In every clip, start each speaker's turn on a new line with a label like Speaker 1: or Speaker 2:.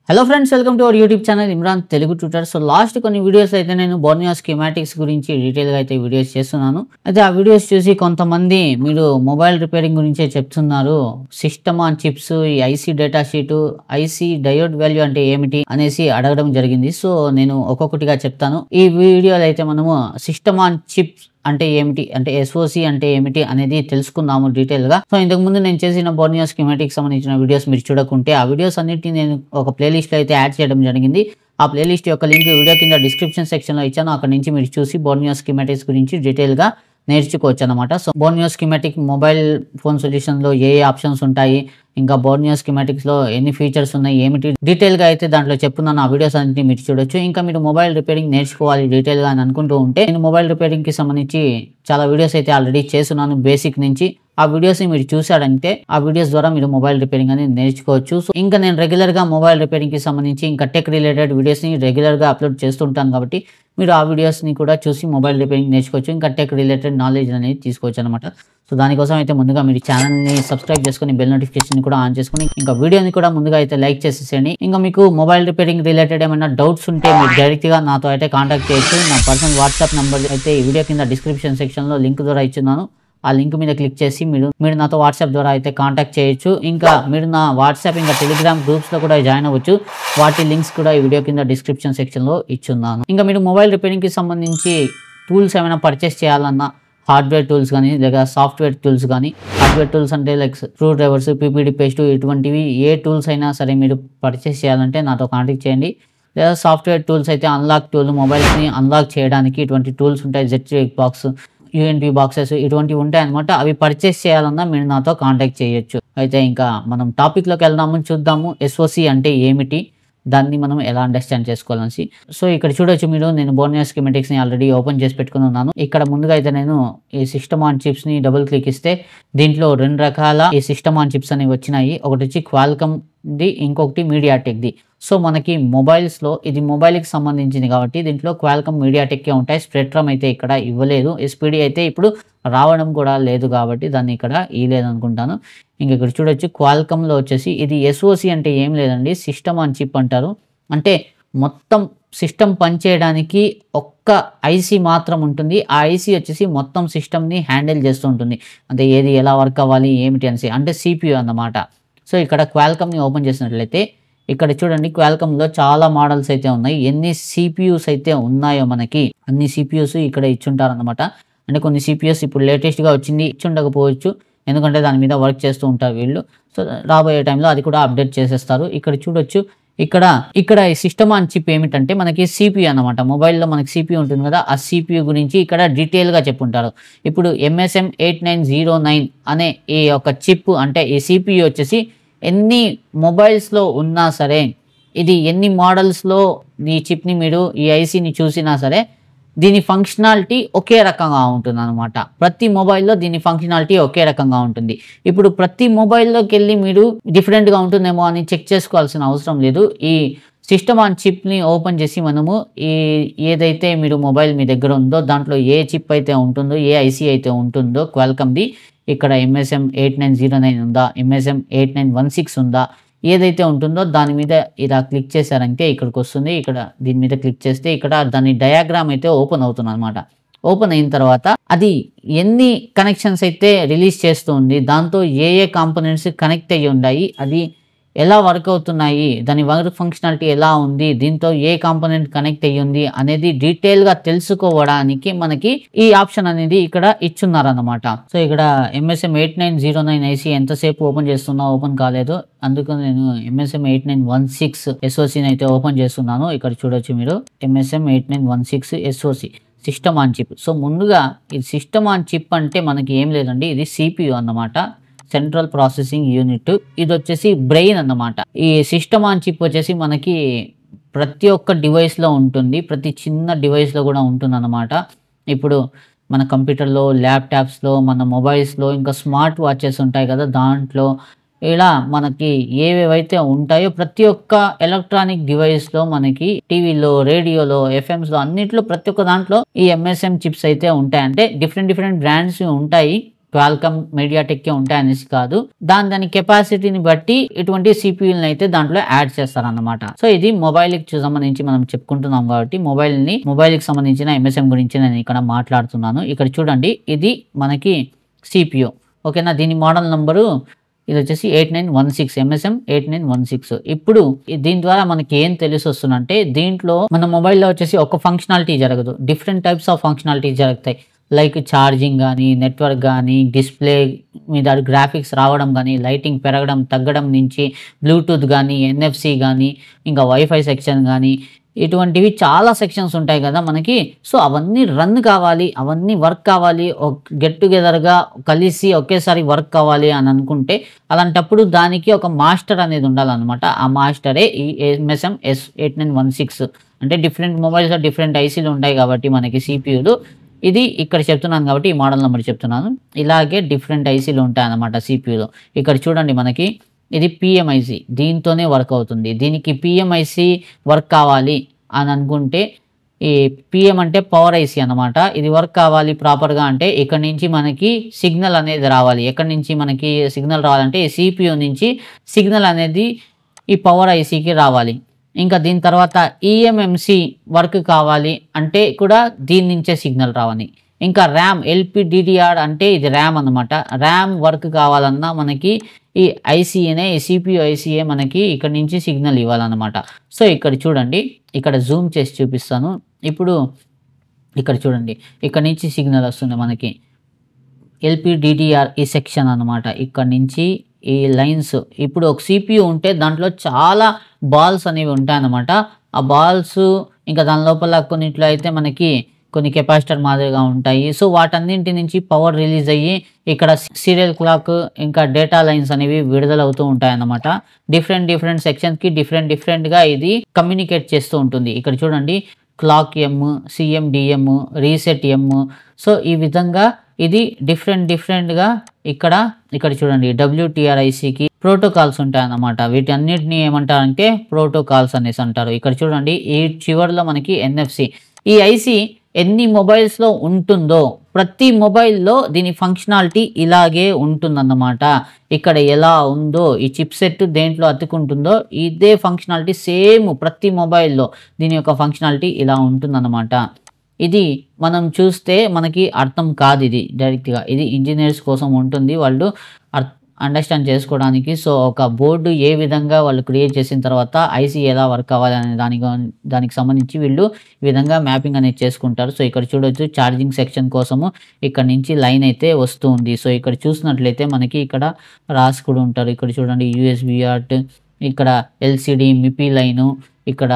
Speaker 1: Hello friends, welcome to our YouTube channel Imran Telugu tutor. So last కొన్ని videos అయితే నేను Borneo schematics గురించి డీటెయిల్గా అయితే వీడియోస్ చేస్తున్నాను. అయితే ఆ వీడియోస్ చూసి కొంతమంది మీరు మొబైల్ రిపేరింగ్ గురించే చెప్తున్నారు, సిస్టమ్ ఆన్ చిప్స్, ఈ IC data sheet, IC diode value అంటే ఏమిటి అనేసి అడగడం జరిగింది. సో నేను ఒక్కొక్కటిగా చెప్తాను. ఈ వీడియోలో అయితే మనము సిస్టమ్ ఆన్ చిప్స్ అంటే ఏమిటి, అంటే ఎస్ఓసి అంటే ఏమిటి అనేది తెలుసుకుందాము డీటెయిల్ గా. సో ఇంతకు ముందు నేను చేసిన బోర్నియో స్కీమాటిక్ సంబంధించిన వీడియోస్ మీరు చూడకుంటే ఆ వీడియోస్ అన్నిటిని నేను ఒక ప్లేలిస్ట్ లో అయితే యాడ్ చేయడం జరిగింది. ఆ ప్లేలిస్ట్ యొక్క లింక్ వీడియో కింద డిస్క్రిప్షన్ సెక్షన్ లో ఇచ్చాను. అక్కడ నుంచి మీరు చూసి బోర్నియో స్కీమాటిక్స్ గురించి డీటెయిల్ గా నేర్చుకోవచ్చు అనమాట. So Borneo schematic mobile phone solution లో ఏ ఆప్షన్స్ ఉంటాయి, ఇంకా బోర్నియో స్కీమాటిక్స్ లో ఎన్ని ఫీచర్స్ ఉన్నాయి, ఏమిటి డీటెయిల్ గా అయితే దాంట్లో చెప్పున్నాను. ఆ వీడియోస్ అన్నింటినీ మీరు చూడొచ్చు. ఇంకా మీరు మొబైల్ రిపేరింగ్ నేర్చుకోవాలి డీటెయిల్ గా అని అనుకుంటూ ఉంటే, నేను మొబైల్ రిపేరింగ్ కి సంబంధించి చాలా వీడియోస్ అయితే ఆల్రెడీ చేస్తున్నాను బేసిక్ నుంచి. ఆ వీడియోస్ ని మీరు చూసాడంటే ఆ వీడియోస్ ద్వారా మీరు మొబైల్ రిపేరింగ్ అనేది నేర్చుకోవచ్చు. సో ఇంకా నేను రెగ్యులర్ గా మొబైల్ రిపేరింగ్ కి సంబంధించి ఇంకా టెక్ రిలేటెడ్ వీడియోస్ ని రెగ్యులర్ గా అప్లోడ్ చేస్తుంటాను కాబట్టి మీరు ఆ వీడియోస్ ని కూడా చూసి మొబైల్ రిపేరింగ్ నేర్చుకోవచ్చు, ఇంకా టెక్ రిలేటెడ్ నాలెడ్జ్ అనేది తీసుకోవచ్చు అనమాట. సో దానికోసం అయితే ముందుగా మీరు ఛానల్ ని సబ్స్క్రైబ్ చేసుకుని బెల్ నోటిఫికేషన్ కూడా ఆన్ చేసుకుని ఇంకా వీడియోని కూడా ముందుగా అయితే లైక్ చేసేసేయండి. ఇంకా మీకు మొబైల్ రిపేరింగ్ రిలేటెడ్ ఏమైనా డౌట్స్ ఉంటే మీరు డైరెక్ట్ గా నాతో అయితే కాంటాక్ట్ చేయొచ్చు. నా పర్సనల్ వాట్సాప్ నంబర్ అయితే ఈ వీడియో కింద డిస్క్రిప్షన్ సెక్షన్ లో లింక్ ద్వారా ఇచ్చున్నాను. ఆ లింక్ మీద క్లిక్ చేసి మీరు నాతో వాట్సాప్ ద్వారా అయితే కాంటాక్ట్ చేయొచ్చు. ఇంకా మీరు నా వాట్సాప్ ఇంకా టెలిగ్రామ్ గ్రూప్స్ లో కూడా జాయిన్ అవ్వచ్చు. వాటి లింక్స్ కూడా ఈ వీడియో కింద డిస్క్రిప్షన్ సెక్షన్ లో ఇచ్చున్నాను. ఇంకా మీరు మొబైల్ రిపేరింగ్ కి సంబంధించి టూల్స్ ఏమైనా పర్చేస్ చేయాలన్నా, హార్డ్వేర్ టూల్స్ కానీ లేదా సాఫ్ట్వేర్ టూల్స్ కానీ, హార్డ్వేర్ టూల్స్ అంటే like screwdrivers, PPD paste, ఇటువంటివి ఏ టూల్స్ అయినా సరే మీరు పర్చేస్ చేయాలంటే నాతో కాంటాక్ట్ చేయండి. లేదా సాఫ్ట్వేర్ టూల్స్ అయితే అన్లాక్ టూల్, మొబైల్స్ని అన్లాక్ చేయడానికి ఇటువంటి టూల్స్ ఉంటాయి. జెట్ బాక్స్, యూఎన్పి బాక్సెస్ ఇటువంటివి ఉంటాయి అనమాట. అవి పర్చేస్ చేయాలన్నా మీరు నాతో కాంటాక్ట్ చేయొచ్చు. అయితే ఇంకా మనం టాపిక్లోకి వెళ్దాము, చూద్దాము ఎస్ఓసి అంటే ఏమిటి, దాన్ని మనం ఎలా అండర్స్టాండ్ చేసుకోవాలని. సో ఇక్కడ చూడొచ్చు మీరు, నేను బోర్నియో స్కీమాటిక్స్ ని ఆల్రెడీ ఓపెన్ చేసి పెట్టుకుని ఉన్నాను. ఇక్కడ ముందుగా అయితే నేను ఈ సిస్టమ్ ఆన్ చిప్స్ ని డబుల్ క్లిక్ ఇస్తే దీంట్లో రెండు రకాల ఈ సిస్టమ్ ఆన్ చిప్స్ అనేవి వచ్చినాయి. ఒకటి వచ్చి క్వాల్కమ్ ది, ఇంకొకటి మీడియాటెక్ ది. సో మనకి మొబైల్స్ లో ఇది మొబైల్ కి సంబంధించింది కాబట్టి దీంట్లో క్వాల్కమ్, మీడియాటెక్ ఉంటాయి. స్పెక్ట్రమ్ అయితే ఇక్కడ ఇవ్వలేదు. ఎస్పీడీ అయితే ఇప్పుడు రావడం కూడా లేదు కాబట్టి దాన్ని ఇక్కడ ఇవ్వలేదు అనుకుంటాను. ఇంక ఇక్కడ చూడొచ్చు క్వాల్కమ్ లో వచ్చేసి ఇది ఎస్ఓసి అంటే ఏం లేదండి, సిస్టమ్ ఆన్ చిప్ అంటారు. అంటే మొత్తం సిస్టమ్ పనిచేయడానికి ఒక్క ఐసీ మాత్రం ఉంటుంది. ఆ ఐసీ వచ్చేసి మొత్తం సిస్టమ్ని హ్యాండిల్ చేస్తూ ఉంటుంది. అంటే ఏది ఎలా వర్క్ అవ్వాలి ఏమిటి అనేసి, అంటే సిపియు అన్నమాట. సో ఇక్కడ క్వాల్కమ్ని ఓపెన్ చేసినట్లయితే ఇక్కడ చూడండి, క్వాల్కమ్లో చాలా మోడల్స్ అయితే ఉన్నాయి. ఎన్ని సిపియూస్ అయితే ఉన్నాయో మనకి అన్ని సిపియూస్ ఇక్కడ ఇచ్చుంటారనమాట. అంటే కొన్ని సిపియూస్ ఇప్పుడు లేటెస్ట్గా వచ్చింది ఇచ్చుండకపోవచ్చు, ఎందుకంటే దాని మీద వర్క్ చేస్తూ ఉంటారు వీళ్ళు. సో రాబోయే టైంలో అది కూడా అప్డేట్ చేసేస్తారు. ఇక్కడ చూడొచ్చు, ఇక్కడ ఈ సిస్టమ్ ఆన్ చిప్ ఏమిటంటే మనకి సిపియు అనమాట. మొబైల్లో మనకి సిపియు ఉంటుంది కదా, ఆ సిపియు గురించి ఇక్కడ డీటెయిల్గా చెప్పుంటారు. ఇప్పుడు MSM 8909 అనే ఈ యొక్క చిప్, అంటే ఈ సిపియు వచ్చేసి ఎన్ని మొబైల్స్లో ఉన్నా సరే, ఇది ఎన్ని మోడల్స్లో ఈ చిప్ని మీరు ఈ ఐసీని చూసినా సరే దీని ఫంక్షనాలిటీ ఒకే రకంగా ఉంటుంది అనమాట. ప్రతి మొబైల్లో దీని ఫంక్షనాలిటీ ఒకే రకంగా ఉంటుంది. ఇప్పుడు ప్రతి మొబైల్లోకి వెళ్ళి మీరు డిఫరెంట్గా ఉంటుందేమో అని చెక్ చేసుకోవాల్సిన అవసరం లేదు. ఈ సిస్టమ్ ఆన్ చిప్ని ఓపెన్ చేసి మనము ఏదైతే మీరు మొబైల్ మీ దగ్గర ఉందో దాంట్లో ఏ చిప్ అయితే ఉంటుందో, ఏ ఐసీ అయితే ఉంటుందో క్వాల్కమ్ది, ఇక్కడ MSM 8909 ఉందా, MSM 8916 ఉందా, ఏదైతే ఉంటుందో దాని మీద ఇలా క్లిక్ చేశారంటే ఇక్కడికి వస్తుంది. ఇక్కడ దీని మీద క్లిక్ చేస్తే ఇక్కడ దాని డయాగ్రామ్ అయితే ఓపెన్ అవుతుంది అనమాట. ఓపెన్ అయిన తర్వాత అది ఎన్ని కనెక్షన్స్ అయితే రిలీజ్ చేస్తుంది, దాంతో ఏ కాంపోనెంట్స్ కనెక్ట్ అయ్యి ఉన్నాయి, అది ఎలా వర్క్ అవుతున్నాయి, దాని వర్క్ ఫంక్షనాలిటీ ఎలా ఉంది, దీంతో ఏ కాంపోనెంట్ కనెక్ట్ అయ్యి ఉంది అనేది డీటెయిల్గా తెలుసుకోవడానికి మనకి ఈ ఆప్షన్ అనేది ఇక్కడ ఇచ్చున్నారన్నమాట. సో ఇక్కడ MSM 8909 ఐసీ ఎంతసేపు ఓపెన్ చేస్తున్నా ఓపెన్ కాలేదు, అందుకని నేను MSM 8916 ఎస్ఓసిని అయితే ఓపెన్ చేస్తున్నాను. ఇక్కడ చూడొచ్చు మీరు, MSM 8916 SOC system on chip. So ముందుగా ఈ సిస్టమ్ ఆన్ చిప్ అంటే మనకి ఏం లేదండి, ఇది సిపియు అన్నమాట, సెంట్రల్ ప్రాసెసింగ్ యూనిట్. ఇది వచ్చేసి బ్రెయిన్ అన్నమాట. ఈ సిస్టమ్ ఆన్ చిప్ వచ్చేసి మనకి ప్రతి ఒక్క డివైస్లో ఉంటుంది, ప్రతి చిన్న డివైస్లో కూడా ఉంటుంది అన్నమాట. ఇప్పుడు మన కంప్యూటర్లో, ల్యాప్టాప్స్లో, మన మొబైల్స్లో, ఇంకా స్మార్ట్ వాచెస్ ఉంటాయి కదా దాంట్లో, ఇలా మనకి ఏవేవైతే ఉంటాయో ప్రతి ఒక్క ఎలక్ట్రానిక్ డివైస్లో, మనకి టీవీలో, రేడియోలో, ఎఫ్ఎంస్లో అన్నిట్లో ప్రతి ఒక్క దాంట్లో ఈ MSM చిప్స్ అయితే ఉంటాయి. అంటే డిఫరెంట్ బ్రాండ్స్ ఉంటాయి. క్వాల్కమ్ మీడియాటెక్ ఉంటాయి అనేసి కాదు, దాని కెపాసిటీని బట్టి ఇటువంటి సిపియూలను అయితే దాంట్లో యాడ్ చేస్తారన్నమాట. సో ఇది మొబైల్ కి సంబంధించి మనం చెప్పుకుంటున్నాం కాబట్టి మొబైల్ కి సంబంధించిన ఎంఎస్ఎం గురించి నేను ఇక్కడ మాట్లాడుతున్నాను. ఇక్కడ చూడండి, ఇది మనకి సిపియూ, ఓకేనా. దీని మోడల్ నంబరు ఇది వచ్చేసి 8916 MSM 8916. ఇప్పుడు దీని ద్వారా మనకి ఏం తెలిసి వస్తుందంటే, దీంట్లో మన మొబైల్లో వచ్చేసి ఒక ఫంక్షనాలిటీ జరగదు, డిఫరెంట్ టైప్స్ ఆఫ్ ఫంక్షనాలిటీ జరుగుతాయి. లైక్ ఛార్జింగ్ కానీ, నెట్వర్క్ కానీ, డిస్ప్లే మీద గ్రాఫిక్స్ రావడం కానీ, లైటింగ్ పెరగడం తగ్గడం నుంచి, బ్లూటూత్ కానీ, NFC కానీ, ఇంకా వైఫై సెక్షన్ కానీ, ఇటువంటివి చాలా సెక్షన్స్ ఉంటాయి కదా మనకి. సో అవన్నీ రన్ కావాలి, అవన్నీ వర్క్ కావాలి, గెట్ టుగెదర్గా కలిసి ఒకేసారి వర్క్ కావాలి అని అనుకుంటే, అలాంటప్పుడు దానికి ఒక మాస్టర్ అనేది ఉండాలన్నమాట. ఆ మాస్టరే ఈ MSM S8916. అంటే డిఫరెంట్ మొబైల్స్లో డిఫరెంట్ ఐసీలు ఉంటాయి కాబట్టి మనకి సిపియూలు, ఇది ఇక్కడ చెప్తున్నాను కాబట్టి ఈ మోడల్ నెంబర్ చెప్తున్నాను. ఇలాగే డిఫరెంట్ ఐసీలు ఉంటాయి అన్నమాట సిపియూలో. ఇక్కడ చూడండి, మనకి ఇది PMIC, దీంతోనే వర్క్ అవుతుంది. దీనికి PMIC వర్క్ కావాలి అని అనుకుంటే, ఈ PM అంటే పవర్ ఐసీ అనమాట. ఇది వర్క్ కావాలి ప్రాపర్గా అంటే ఇక్కడ నుంచి మనకి సిగ్నల్ అనేది రావాలి. ఎక్కడి నుంచి మనకి సిగ్నల్ రావాలంటే ఈ CPU నుంచి సిగ్నల్ అనేది ఈ పవర్ ఐసీకి రావాలి. ఇంకా దీని తర్వాత EMMC వర్క్ కావాలి అంటే కూడా దీని నుంచే సిగ్నల్ రావాలి. ఇంకా ర్యామ్ LPDDR అంటే ఇది ర్యామ్ అనమాట. ర్యామ్ వర్క్ కావాలన్నా మనకి ఈ ఐసీఏనే, ఈ CPU ఐసీఏ మనకి ఇక్కడ నుంచి సిగ్నల్ ఇవ్వాలన్నమాట. సో ఇక్కడ చూడండి, ఇక్కడ జూమ్ చేసి చూపిస్తాను. ఇప్పుడు ఇక్కడ చూడండి, ఇక్కడ నుంచి సిగ్నల్ వస్తుంది మనకి LPDDR ఈ సెక్షన్ అనమాట. ఇక్కడ నుంచి ఈ లైన్స్, ఇప్పుడు ఒక CPU ఉంటే దాంట్లో చాలా బాల్స్ అనేవి ఉంటాయన్నమాట. ఆ బాల్స్ ఇంకా దాని లోపల కొన్నిట్లో అయితే మనకి కొన్ని కెపాసిటర్ మాదిరిగా ఉంటాయి. సో వాటన్నింటి నుంచి పవర్ రిలీజ్ అయ్యి ఇక్కడ సీరియల్ క్లాక్ ఇంకా డేటా లైన్స్ అనేవి విడుదలవుతూ ఉంటాయి అన్నమాట. డిఫరెంట్ సెక్షన్స్కి డిఫరెంట్గా ఇది కమ్యూనికేట్ చేస్తూ ఉంటుంది. ఇక్కడ చూడండి, clock M, CMDM, reset M. So ఈ విధంగా ఇది డిఫరెంట్గా ఇక్కడ చూడండి, WTRICకి ప్రోటోకాల్స్ ఉంటాయి అన్నమాట. వీటన్నిటిని ఏమంటారంటే ప్రోటోకాల్స్ అనేసి అంటారు. ఇక్కడ చూడండి, ఈ చివరిలో మనకి NFC. ఈ ఐసీ ఎన్ని మొబైల్స్లో ఉంటుందో ప్రతి మొబైల్లో దీని ఫంక్షనాలిటీ ఇలాగే ఉంటుందన్నమాట. ఇక్కడ ఎలా ఉందో ఈ చిప్ సెట్ దేంట్లో అతుకుంటుందో ఇదే ఫంక్షనాలిటీ సేమ్ ప్రతి మొబైల్లో దీని యొక్క ఫంక్షనాలిటీ ఇలా ఉంటుందన్నమాట. ఇది మనం చూస్తే మనకి అర్థం కాదు, ఇది డైరెక్ట్గా ఇది ఇంజనీర్స్ కోసం ఉంటుంది, వాళ్ళు అండర్స్టాండ్ చేసుకోవడానికి. సో ఒక బోర్డు ఏ విధంగా వాళ్ళు క్రియేట్ చేసిన తర్వాత ఐసీ ఎలా వర్క్ అవ్వాలి అనే దానికి సంబంధించి వీళ్ళు ఈ విధంగా మ్యాపింగ్ అనేది చేసుకుంటారు. సో ఇక్కడ చూడొచ్చు, ఛార్జింగ్ సెక్షన్ కోసము ఇక్కడ నుంచి లైన్ అయితే వస్తూ ఉంది. సో ఇక్కడ చూసినట్లయితే మనకి ఇక్కడ రాసి కూడా ఉంటారు. ఇక్కడ చూడండి, USB ఆర్ట్, ఇక్కడ LCD మిపీ లైను, ఇక్కడ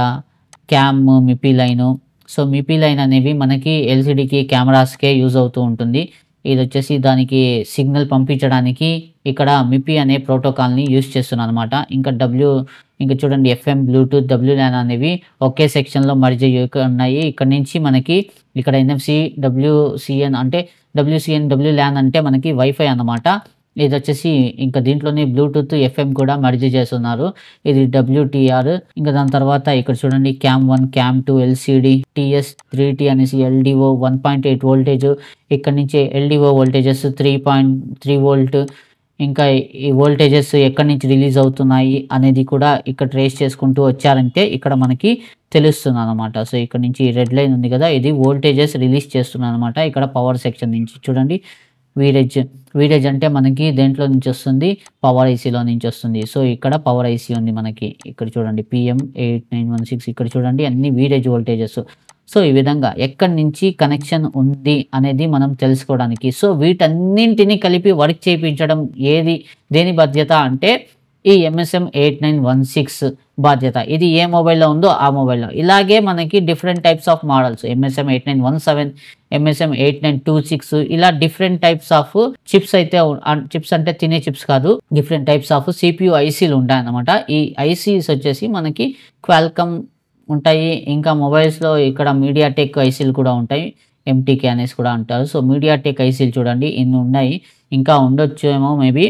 Speaker 1: క్యామ్ మిపీ లైను. సో మిపీ లైన్ అనేవి మనకి LCDకి కెమెరాస్కే యూజ్ అవుతూ ఉంటుంది. ఇది వచ్చేసి దానికి సిగ్నల్ పంపించడానికి ఇక్కడ మిపీ అనే ప్రోటోకాల్ని యూజ్ చేస్తున్నాను అనమాట. ఇంకా చూడండి, FM, బ్లూటూత్, WLAN అనేవి ఒకే సెక్షన్లో మర్జ్ ఉన్నాయి. ఇక్కడ నుంచి మనకి ఇక్కడ NFC, WCN అంటే WLAN అంటే మనకి వైఫై అన్నమాట. ఇది వచ్చేసి ఇంకా దీంట్లోనే బ్లూటూత్, FM కూడా మర్జ్ చేస్తున్నారు. ఇది WTR. ఇంకా దాని తర్వాత ఇక్కడ చూడండి, CAM 1, CAM 2, LCD, TS3T అనేసి LDO 1.8 వోల్టేజ్. ఇక్కడ నుంచి LDO వోల్టేజెస్ 3.3 వోల్ట్. ఇంకా ఈ వోల్టేజెస్ ఎక్కడి నుంచి రిలీజ్ అవుతున్నాయి అనేది కూడా ఇక్కడ ట్రేస్ చేసుకుంటూ వచ్చారంటే ఇక్కడ మనకి తెలుస్తుంది అనమాట. సో ఇక్కడ నుంచి రెడ్ లైన్ ఉంది కదా, ఇది వోల్టేజెస్ రిలీజ్ చేస్తున్నాను అనమాట. ఇక్కడ పవర్ సెక్షన్ నుంచి చూడండి, వీడేజ్ అంటే మనకి దేంట్లో నుంచి వస్తుంది, పవర్ ఐసీలో నుంచి వస్తుంది. సో ఇక్కడ పవర్ ఐసీ ఉంది మనకి. ఇక్కడ చూడండి, PM8916. ఇక్కడ చూడండి, అన్ని వీడేజ్ వోల్టేజెస్. సో ఈ విధంగా ఎక్కడి నుంచి కనెక్షన్ ఉంది అనేది మనం తెలుసుకోవడానికి, సో వీటన్నింటినీ కలిపి వర్క్ చేయించడం దేని బాధ్యత అంటే ఈ MSM 8916 బాధ్యత. ఇది ఏ మొబైల్లో ఉందో ఆ మొబైల్లో. ఇలాగే మనకి different types of models MSM 8917, MSM 8926 ఇలా డిఫరెంట్ టైప్స్ ఆఫ్ చిప్స్ అయితే, చిప్స్ అంటే తినే చిప్స్ కాదు, డిఫరెంట్ టైప్స్ ఆఫ్ CPU ఐసీలు ఉంటాయన్నమాట. ఈ ఐసీస్ వచ్చేసి మనకి క్వాల్కమ్ ఉంటాయి. ఇంకా మొబైల్స్లో ఇక్కడ మీడియాటెక్ ఐసీలు కూడా ఉంటాయి, MTK అనేసి కూడా అంటారు. సో మీడియాటెక్ ఐసీలు చూడండి, ఇన్ని ఉన్నాయి. ఇంకా ఉండొచ్చు ఏమో మేబీ.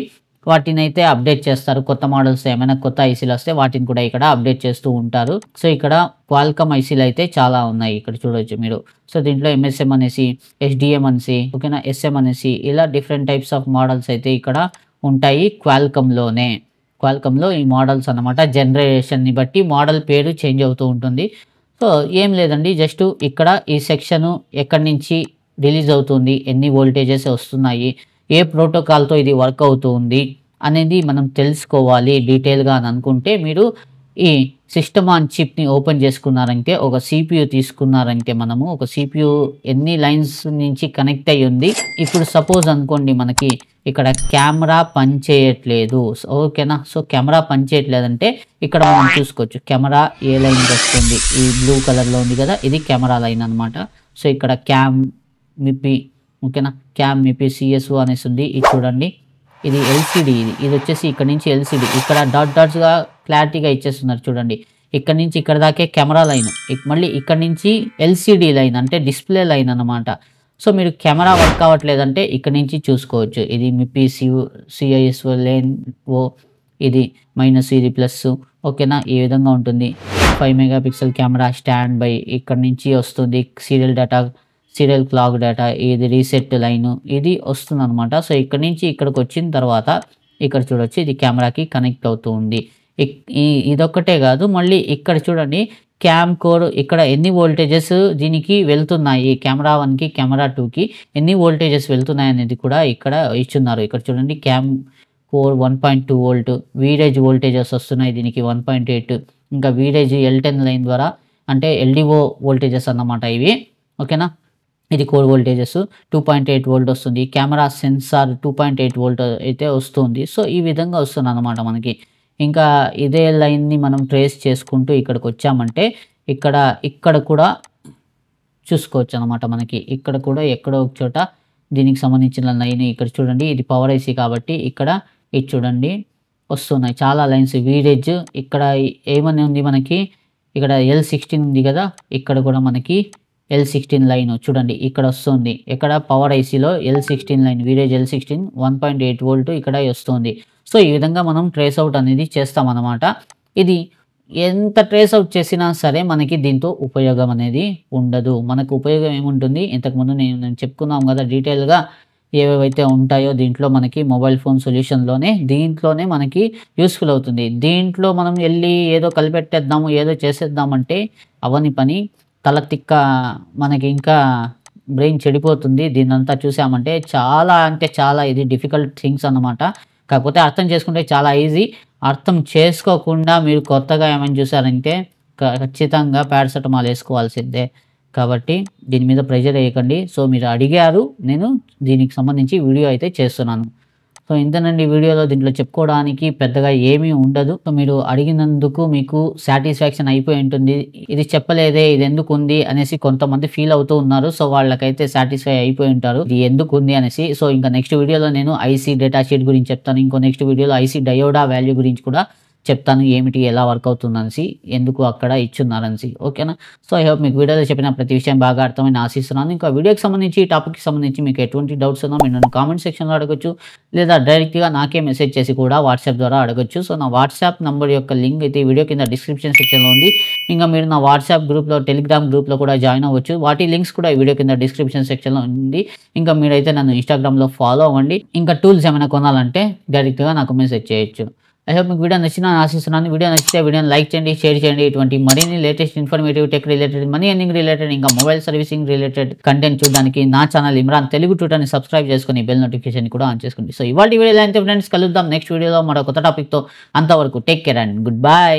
Speaker 1: వాటిని అయితే అప్డేట్ చేస్తారు. కొత్త మోడల్స్ ఏమైనా కొత్త ఐసీలు వస్తే వాటిని కూడా ఇక్కడ అప్డేట్ చేస్తూ ఉంటారు. సో ఇక్కడ క్వాల్కమ్ ఐసీలు అయితే చాలా ఉన్నాయి, ఇక్కడ చూడొచ్చు మీరు. సో దీంట్లో ఎంఎస్ఎం అనేసి, ఎస్డిఎం అనేసి, ఓకేనా, ఎస్ఎం అనేసి ఇలా డిఫరెంట్ టైప్స్ ఆఫ్ మోడల్స్ అయితే ఇక్కడ ఉంటాయి క్వాల్కమ్లోనే. క్వాల్కమ్లో ఈ మోడల్స్ అన్నమాట, జనరేషన్ని బట్టి మోడల్ పేరు చేంజ్ అవుతూ ఉంటుంది. సో ఏం లేదండి, జస్ట్ ఇక్కడ ఈ సెక్షను ఎక్కడి నుంచి రిలీజ్ అవుతుంది, ఎన్ని వోల్టేజెస్ వస్తున్నాయి, ఏ ప్రోటోకాల్తో ఇది వర్క్ అవుతుంది అనేది మనం తెలుసుకోవాలి డీటెయిల్గా అని అనుకుంటే మీరు ఈ సిస్టమ్ ఆన్ చిప్ని ఓపెన్ చేసుకున్నారంటే, ఒక సిపియు తీసుకున్నారంటే, మనము ఒక సిపియు ఎన్ని లైన్స్ నుంచి కనెక్ట్ అయ్యి ఉంది. ఇప్పుడు సపోజ్ అనుకోండి మనకి ఇక్కడ కెమెరా పనిచేయట్లేదు, ఓకేనా. సో కెమెరా పనిచేయట్లేదంటే ఇక్కడ మనం చూసుకోవచ్చు కెమెరా ఏ లైన్ వస్తుంది, ఈ బ్లూ కలర్లో ఉంది కదా, ఇది కెమెరా లైన్ అనమాట. సో ఇక్కడ క్యామ్ మిపి, ఓకేనా, క్యామ్ మిపి సిఎస్ఓ అనేసి ఉంది. ఇది చూడండి, ఇది ఎల్సిడి, ఇది వచ్చేసి ఇక్కడ నుంచి ఎల్సిడి, ఇక్కడ డాట్ డాట్స్గా క్లారిటీగా ఇచ్చేస్తున్నారు చూడండి. ఇక్కడ నుంచి ఇక్కడ దాకే కెమెరా లైన్, మళ్ళీ ఇక్కడ నుంచి ఎల్సిడి లైన్ అంటే డిస్ప్లే లైన్ అన్నమాట. సో మీరు కెమెరా వర్క్ అవ్వట్లేదంటే ఇక్కడ నుంచి చూసుకోవచ్చు. ఇది మిపి సిఐఎస్ఓ లేన్ ఓ, ఇది మైనస్, ఇది ప్లస్, ఓకేనా. ఈ విధంగా ఉంటుంది. 5 మెగాపిక్సెల్ కెమెరా స్టాండ్ బై, ఇక్కడ నుంచి వస్తుంది serial data, serial clock data, ఇది రీసెట్ లైన్, ఇది వస్తుంది అనమాట. సో ఇక్కడ నుంచి ఇక్కడికి వచ్చిన తర్వాత ఇక్కడ చూడొచ్చు ఇది కెమెరాకి కనెక్ట్ అవుతూ ఉంది. ఇదొక్కటే కాదు, మళ్ళీ ఇక్కడ చూడండి క్యామ్ కోడ్, ఇక్కడ ఎన్ని వోల్టేజెస్ దీనికి వెళ్తున్నాయి, కెమెరా 1కి కెమెరా 2కి ఎన్ని వోల్టేజెస్ వెళ్తున్నాయి అనేది కూడా ఇక్కడ ఇచ్చున్నారు. ఇక్కడ చూడండి క్యామ్ కోర్ 1.2 వోల్ట్, వీరేజ్ వోల్టేజెస్ వస్తున్నాయి దీనికి 1.8, ఇంకా వీరేజ్ L10 లైన్ ద్వారా అంటే ఎల్డిఓ వోల్టేజెస్ అన్నమాట ఇవి, ఓకేనా. ఇది కోర్ వోల్టేజెస్ 2.8 వోల్ట్ వస్తుంది. కెమెరా సెన్సార్ 2.8 వోల్ట్ అయితే వస్తుంది. సో ఈ విధంగా వస్తుంది అన్నమాట మనకి. ఇంకా ఇదే లైన్ని మనం ట్రేస్ చేసుకుంటూ ఇక్కడికి వచ్చామంటే ఇక్కడ కూడా చూసుకోవచ్చు అనమాట. మనకి ఇక్కడ కూడా ఎక్కడో ఒక చోట దీనికి సంబంధించిన లైన్ ఇక్కడ చూడండి, ఇది పవర్ ఐసీ కాబట్టి ఇక్కడ ఇది చూడండి వస్తున్నాయి చాలా లైన్స్. వీరేజ్ ఇక్కడ ఏమని ఉంది మనకి, ఇక్కడ L16 ఉంది కదా, ఇక్కడ కూడా మనకి L16 లైన్ చూడండి ఇక్కడ వస్తుంది. ఇక్కడ పవర్ ఐసీలో L16 line, average L16 1.8 volt ఇక్కడ వస్తుంది. సో ఈ విధంగా మనం ట్రేస్ అవుట్ అనేది చేస్తామన్నమాట. ఇది ఎంత ట్రేస్ అవుట్ చేసినా సరే మనకి దీంతో ఉపయోగం అనేది ఉండదు. మనకు ఉపయోగం ఏముంటుంది, ఇంతకుముందు నేను చెప్పుకున్నాం కదా డీటెయిల్గా ఏవేవైతే ఉంటాయో దీంట్లో మనకి మొబైల్ ఫోన్ సొల్యూషన్లోనే దీంట్లోనే మనకి యూస్ఫుల్ అవుతుంది. దీంట్లో మనం వెళ్ళి ఏదో కలిపెట్టేద్దాము ఏదో చేసేద్దామంటే అవని పని, తల తిక్క, మనకి ఇంకా బ్రెయిన్ చెడిపోతుంది. దీన్నంతా చూసామంటే చాలా అంటే చాలా ఇది డిఫికల్ట్ థింగ్స్ అన్నమాట. కాకపోతే అర్థం చేసుకుంటే చాలా ఈజీ. అర్థం చేసుకోకుండా మీరు కొత్తగా ఏమైనా చూసారంటే ఖచ్చితంగా పారాసెటమాల్ వేసుకోవాల్సిందే. కాబట్టి దీని మీద ప్రెషర్ వేయకండి. సో మీరు అడిగారు, నేను దీనికి సంబంధించి వీడియో అయితే చేస్తున్నాను. సో ఇంతనండి వీడియోలో. దీంట్లో చెప్పుకోవడానికి పెద్దగా ఏమీ ఉండదు. సో మీరు అడిగినందుకు మీకు సాటిస్ఫాక్షన్ అయిపోయి ఉంటుంది. ఇది చెప్పలేదే, ఇది ఎందుకు ఉంది అనేసి కొంతమంది ఫీల్ అవుతూ ఉన్నారు. సో వాళ్ళకైతే సాటిస్ఫై అయిపోయి ఉంటారు ఇది ఎందుకు ఉంది అనేసి. సో ఇంకా నెక్స్ట్ వీడియోలో నేను ఐసీ డేటా షీట్ గురించి చెప్తాను. ఇంకో నెక్స్ట్ వీడియోలో ఐసీ డయోడా వాల్యూ గురించి కూడా చెప్తాను, ఏమిటి ఎలా వర్క్ అవుతుంది అనేసి, ఎందుకు అక్కడ ఇచ్చున్నారనేసి, ఓకేనా. సో ఐ హోప్ మీకు వీడియోలో చెప్పిన ప్రతి విషయం బాగా అర్థమైంది ఆశిస్తున్నాను. ఇంకా వీడియోకి సంబంధించి ఈ టాపిక్కి సంబంధించి మీకు ఎటువంటి డౌట్స్ ఉన్నా మీరు నన్ను కామెంట్ సెక్షన్లో అడగచ్చు, లేదా డైరెక్ట్గా నాకే మెసేజ్ చేసి కూడా వాట్సాప్ ద్వారా అడగచ్చు. సో నా వాట్సాప్ నంబర్ యొక్క లింక్ అయితే వీడియో కింద డిస్క్రిప్షన్ సెక్షన్లో ఉంది. ఇంకా మీరు నా వాట్సాప్ గ్రూప్లో, టెలిగ్రామ్ గ్రూప్లో కూడా జాయిన్ అవ్వచ్చు. వాటి లింక్స్ కూడా వీడియో కింద డిస్క్రిప్షన్ సెక్షన్లో ఉంది. ఇంకా మీరైతే నన్ను ఇన్స్టాగ్రామ్లో ఫాలో అవ్వండి. ఇంకా టూల్స్ ఏమైనా కొనాలంటే డైరెక్ట్గా నాకు మెసేజ్ చేయొచ్చు. ఐ హోప్ మీకు వీడియో నచ్చిందని ఆశిస్తున్నాను. వీడియో నచ్చితే వీడియోని లైక్ చేయండి, షేర్ చేయండి. ఇటువంటి మరిన్ని latest informative, tech related, money earning related, ఇంకా మొబైల్ సర్వీసింగ్ రిలేటెడ్ కంటెంట్ చూడడానికి నా ఛానల్ ఇమ్రాన్ తెలుగు ట్యూటర్ని సబ్స్క్రైబ్ చేసుకుని బెల్ నోటిఫికేషన్ కూడా ఆన్ చేసుకోండి. సో ఇవాళ వీడియోలో అయితే ఫ్రెండ్స్ కలుద్దాం నెక్స్ట్ వీడియోలో మరో కొత్త టాపిక్తో. అంతవరకు take care and good bye.